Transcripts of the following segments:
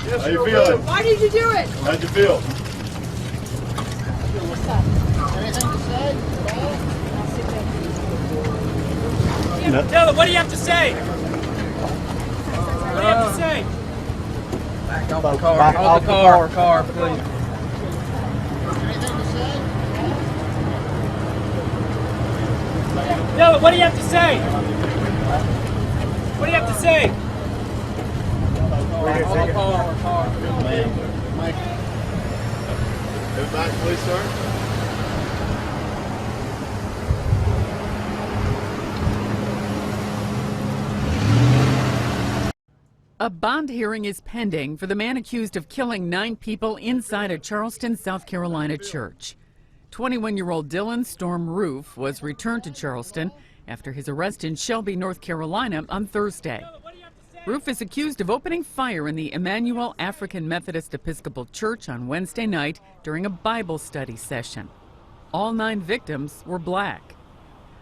How you feeling? Why did you do it? How'd you feel? Anything to say? No. Dylann, what do you have to say? What do you have to say? Back off the car. Back off the car, please. Anything to say? Dylann, what do you have to say? What do you have to say? Off the car. Go back, please, sir. A bond hearing is pending for the man accused of killing 9 people inside a Charleston, South Carolina church. 21-year-old Dylann Roof was returned to Charleston after his arrest in Shelby, North Carolina on Thursday. Roof is accused of opening fire in the Emmanuel African Methodist Episcopal Church on Wednesday night during a Bible study session. All 9 victims were black.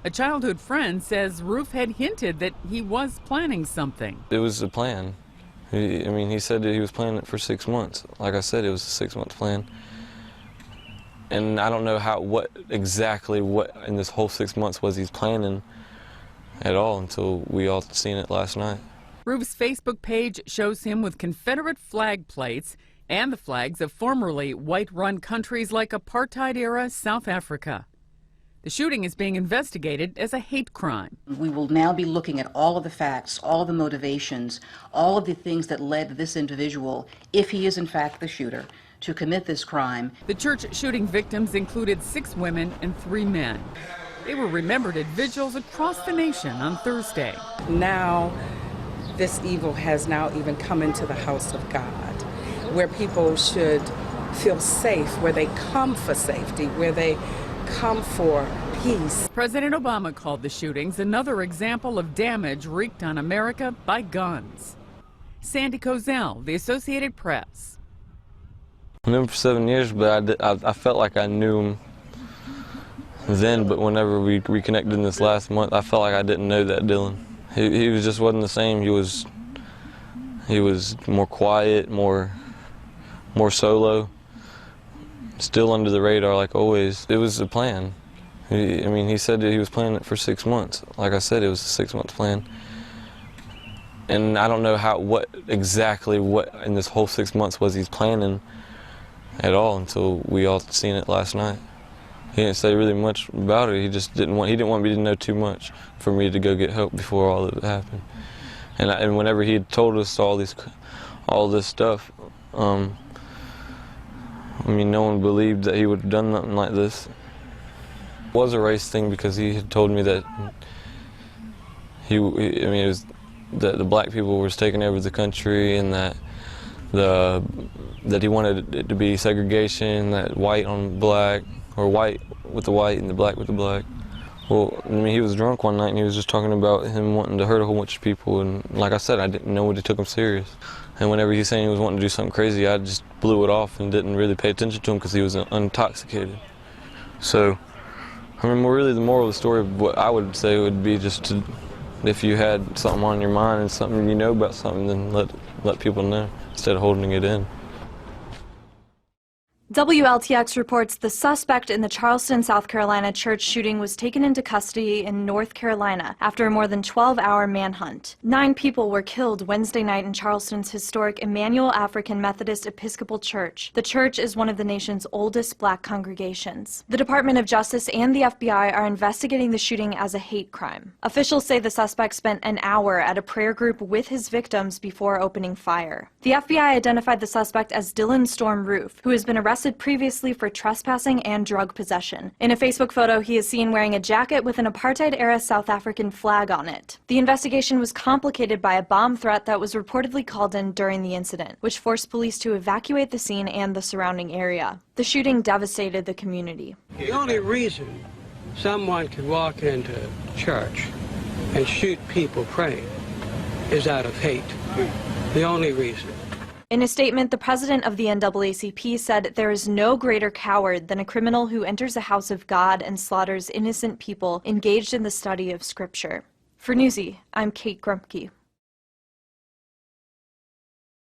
A childhood friend says Roof had hinted that he was planning something. It was a plan. He said that he was planning it for 6 months. Like I said, it was a 6-month plan. And I don't know what exactly in this whole 6 months was he's planning at all until we all seen it last night. Roof's Facebook page shows him with Confederate flag plates and the flags of formerly white-run countries like apartheid-era South Africa. The shooting is being investigated as a hate crime. We will now be looking at all of the facts, all of the motivations, all of the things that led this individual, if he is in fact the shooter, to commit this crime. The church shooting victims included 6 women and 3 men. They were remembered at vigils across the nation on Thursday. Now, this evil has now even come into the house of God, where people should feel safe, where they come for safety, where they come for peace. President Obama called the shootings another example of damage wreaked on America by guns. Sandy Kozel, The Associated Press. I knew him for 7 years, but I felt like I knew him then, but whenever we reconnected in this last month, I felt like I didn't know that Dylann. He just wasn't the same. He was more quiet, more solo. Still under the radar like always. It was a plan. He said that he was planning it for 6 months. Like I said, it was a 6-month plan. And I don't know what exactly in this whole 6 months was he's planning at all until we all seen it last night. He didn't say really much about it. He just didn't want me to know too much for me to go get help before all of it happened. And whenever he had told us all this stuff, no one believed that he would have done nothing like this. It was a race thing because he had told me that it was that the black people were taking over the country and that he wanted it to be segregation, that white on black, or white with the white and the black with the black. Well, he was drunk one night and he was just talking about him wanting to hurt a whole bunch of people, and like I said, I didn't know what he took him serious. And whenever he was saying he was wanting to do something crazy, I just blew it off and didn't really pay attention to him because he was intoxicated. So, really the moral of the story of what I would say would be just to, if you had something on your mind and something you know about something, then let people know instead of holding it in. WLTX reports the suspect in the Charleston, South Carolina church shooting was taken into custody in North Carolina after a more than 12-hour manhunt. 9 people were killed Wednesday night in Charleston's historic Emmanuel African Methodist Episcopal Church. The church is one of the nation's oldest black congregations. The Department of Justice and the FBI are investigating the shooting as a hate crime. Officials say the suspect spent an hour at a prayer group with his victims before opening fire. The FBI identified the suspect as Dylann Roof, who has been arrested previously for trespassing and drug possession. In a Facebook photo, he is seen wearing a jacket with an apartheid-era South African flag on it. The investigation was complicated by a bomb threat that was reportedly called in during the incident, which forced police to evacuate the scene and the surrounding area. The shooting devastated the community. The only reason someone could walk into church and shoot people praying is out of hate. The only reason. In a statement, the president of the NAACP said there is no greater coward than a criminal who enters the house of God and slaughters innocent people engaged in the study of Scripture. For Newsy, I'm Kate Grumke.